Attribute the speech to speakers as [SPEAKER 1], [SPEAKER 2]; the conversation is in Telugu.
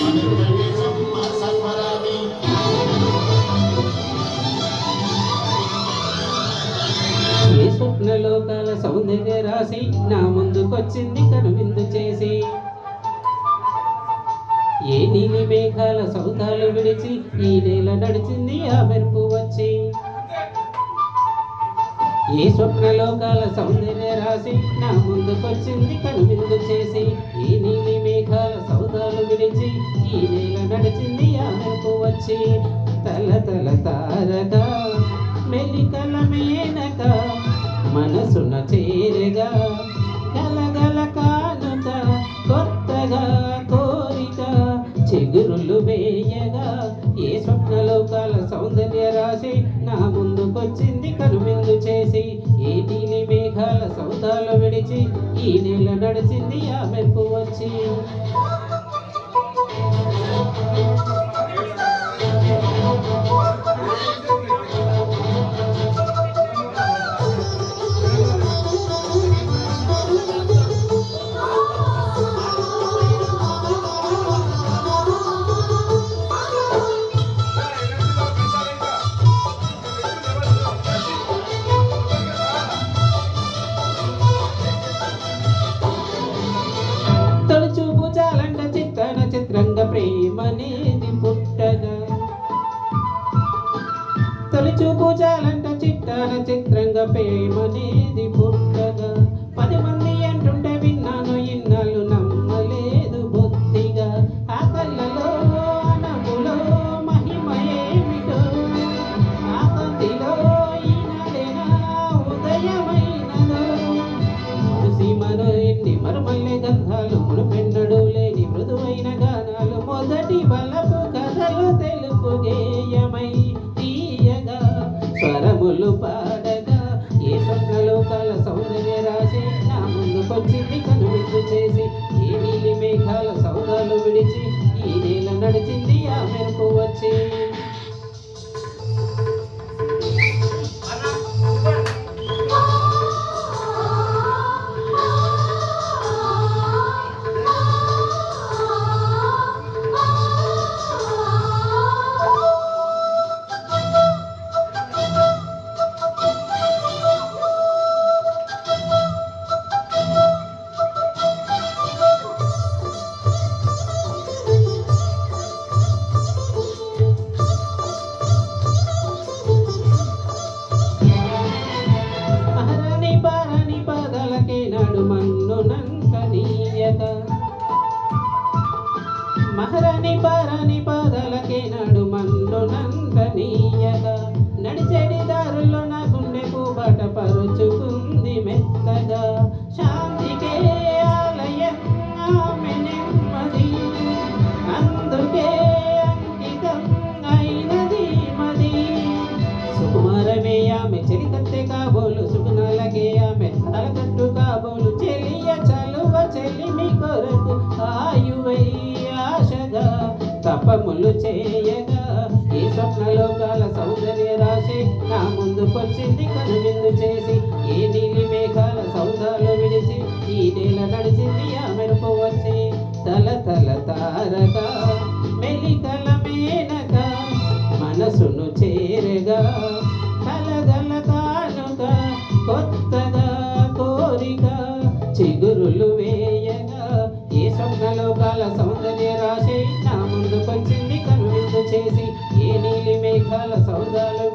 [SPEAKER 1] ఏ స్వప్నలోకాల సౌందర్య రాశి నా ముందుకొచ్చింది కనువిందు చేసి, ఏ నీలి మేఘాల సౌధాలు విడిచి ఈ నేల నడిచింది ఆ మెరుపు వచ్చి. ఏ స్వప్నలోకాల సౌందర్య రాశి నా ముందుకొచ్చింది కనువిందు చేసి, ఏ నీలి మేఘాల సౌధాలు విడిచి ఈ నేల నడిచింది ఆ మెరుపు వచ్చి. తల తల తారగా మెలికల మేనక మనసున చేరగా గలగల కానుక కొత్తగా కోరిక చిగురులు వేయగా. ఏ స్వప్నలోకాల సౌందర్య రాశి నా ముందుకొచ్చింది కనువిందు చేసి, ఏ నీలి మేఘాల సౌధాలు విడిచి ఈ నేల నడిచింది ఆ మెరుపు వచ్చి. తొలిచూపు చాలంట చిత్రన చిత్రంగా ప్రేమనేది పుట్టగా, తొలిచూపు చాలంట చిత్రన చిత్రంగా ప్రేమనేది పుట్టగా. 10 మంది అంటుంటే విన్నాను ఇన్నాళ్ళు నమ్మలేదు బొత్తిగా, ఆ కళ్ళలో అనములో మహిమ ఏమిటో, ఆ కంటిలో ఈనాడేనా ఉదయమైనదో. సీమలో ఎన్ని మరుమల్లె గంధాలు మునుపెన్నడూ లేని మృదువైన గానాలు, మొదటి బలపు కథలు తెలుపు గేయమై తీయగా స్వరములు పాడగా. ఏ స్వప్నలోకాల సౌందర్య రాశి నా ముందుకొచ్చింది కనువిందు చేసి, ఏ నీలి మేఘాల సౌధాలు విడిచి ఈ నేల నడిచింది ఆ మెరుపు వచ్చి. మహారాణి పారాణి పాదాలకే నాడు మన్నునంతనీయగా, నడిచెడి దారుల్లో నా గుండె పూబాట పరుచుకుంది మెత్తగా. శాంతికే ఆలయం ఆమె నెమ్మది, అందుకే అంకితం అయినది మది. సుకుమారమే ఆమె చెలికత్తె కాబోలు, సుగుణాలకే ఆమె తలకట్టు కాబోలు. చెలియ చలువ చెలిమి కొరకు ఆయువై ఆశగా తపములు చేయగా. ఏ స్వప్నలోకాల సౌందర్య రాశి నా ముందుకొచ్చింది కనువిందు చేసి, ఏ నీలి మేఘాల సౌధాలు విడిచి ఈ నేల నడిచింది ఆ మెరుపు వచ్చి. తల తల తారగా మెలికల మేనక మనసును చేరగా కలగల కానుక కొత్తగా కోరిక చిగురులు వేయగా. ఏ స్వప్నలోకాల సౌందర్య రాశి నా ముందుకొచ్చింది కనువిందు చేసి, ఏ నీలి మేఘాల సౌధాలు